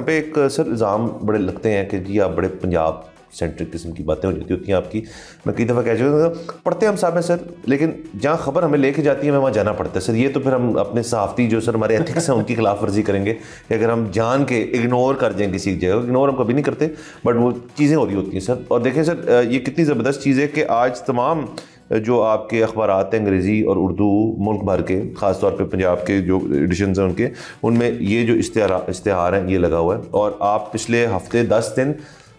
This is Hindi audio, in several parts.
पे एक सर इल्ज़ाम बड़े लगते हैं कि जी आप बड़े पंजाब सेंट्रिक किस्म की बातें हो जाती होती हैं आपकी। मैं कई दफ़ा कह चुका हूँ, पढ़ते हम साहब हैं सर, लेकिन जहाँ खबर हमें लेके जाती है हमें वहाँ जाना पड़ता है सर। ये तो फिर हम अपने सहाफ़ती जो सर हमारे एथिक्स हैं उनकी खिलाफ वर्जी करेंगे कि अगर हम जान के इग्नोर कर जाएँ किसी जगह। इग्नोर हम कभी नहीं करते, बट वो चीज़ें हो रही होती हैं सर। और देखें सर, ये कितनी ज़बरदस्त चीज़ है कि आज तमाम जो आपके अखबारात हैं अंग्रेज़ी और उर्दू मुल्क भर के, ख़ास तौर पे पंजाब के जो एडिशन्स हैं उनके, उनमें ये जो इश्तिहार हैं ये लगा हुआ है। और आप पिछले हफ्ते 10 दिन,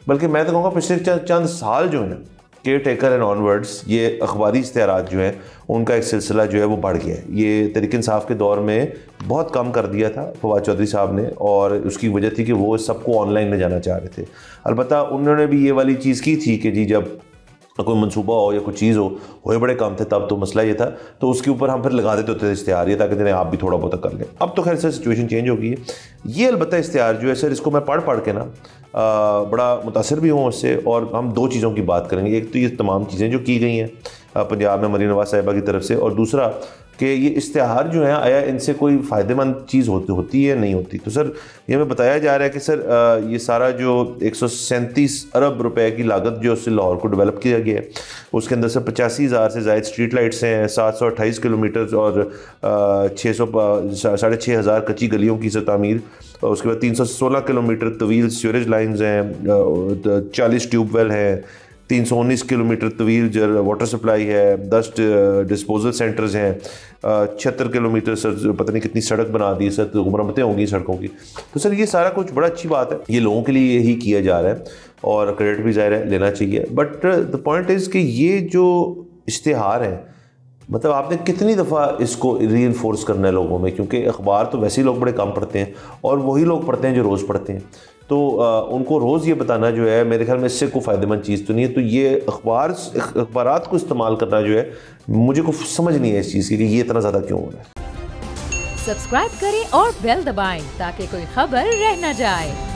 बल्कि मैं तो कहूँगा पिछले चंद साल जो हैं, केयर टेकर एंड ऑनवर्ड्स, ये अखबारी इश्तिहारात जो हैं उनका एक सिलसिला जो है वो बढ़ गया है। ये तहरीक इंसाफ के दौर में बहुत कम कर दिया था फवाद चौधरी साहब ने, और उसकी वजह थी कि वो सबको ऑनलाइन ले जाना चाह रहे थे। अलबत्ता उन्होंने भी ये वाली चीज़ की थी कि जी जब कोई मंसूबा हो या कोई चीज़ हो बड़े काम थे तब तो मसला ये था, तो उसके ऊपर हम फिर लगा देते होते थे इश्तिहार ये, ताकि जिन्हें आप भी थोड़ा बहुत कर लें। अब तो खैर सर सिचुएशन चेंज हो गई है। ये अलबत्ता इश्तिहार जो है सर, इसको मैं पढ़ के ना बड़ा मुतासर भी हूँ उससे। और हम दो चीज़ों की बात करेंगे, एक तो ये तमाम चीज़ें जो की गई हैं पंजाब में मरीन नवाज़ साहिबा की तरफ से, और दूसरा कि ये इश्तिहार जो है आया इनसे कोई फ़ायदेमंद चीज़ होती है नहीं होती। तो सर ये हमें बताया जा रहा है कि सर ये सारा जो 137 अरब रुपए की लागत जो उससे लाहौर को डेवलप किया गया है, उसके अंदर से 85,000 से ज़ायद स्ट्रीट लाइट्स हैं, 728 किलोमीटर और 6,500 कच्ची गलियों की तामीर, और उसके बाद 316 किलोमीटर तवील सीवरेज लाइन्स हैं, 40 ट्यूबवेल हैं, 319 किलोमीटर तवील जो वाटर सप्लाई है, 10 डिस्पोजल सेंटर्स हैं, 76 किलोमीटर सर पता नहीं कितनी सड़क बना दी सर, तो मरम्मतें होंगी सड़कों की। तो सर ये सारा कुछ बड़ा अच्छी बात है, ये लोगों के लिए ही किया जा रहा है और क्रेडिट भी ज़ाहिर है लेना चाहिए। बट द पॉइंट इज़ कि ये जो इश्तिहार है, मतलब आपने कितनी दफ़ा इसको रीइंफोर्स करना है लोगों में, क्योंकि अखबार तो वैसे ही लोग बड़े कम पढ़ते हैं और वही लोग पढ़ते हैं जो रोज़ पढ़ते हैं। तो उनको रोज़ ये बताना जो है, मेरे ख्याल में इससे कोई फ़ायदेमंद चीज़ तो नहीं है। तो ये अखबारात को इस्तेमाल करना जो है, मुझे को समझ नहीं है इस चीज़ की कि ये इतना ज़्यादा क्यों हो रहा है। सब्सक्राइब करें और बेल दबाएं ताकि कोई खबर रह न जाए।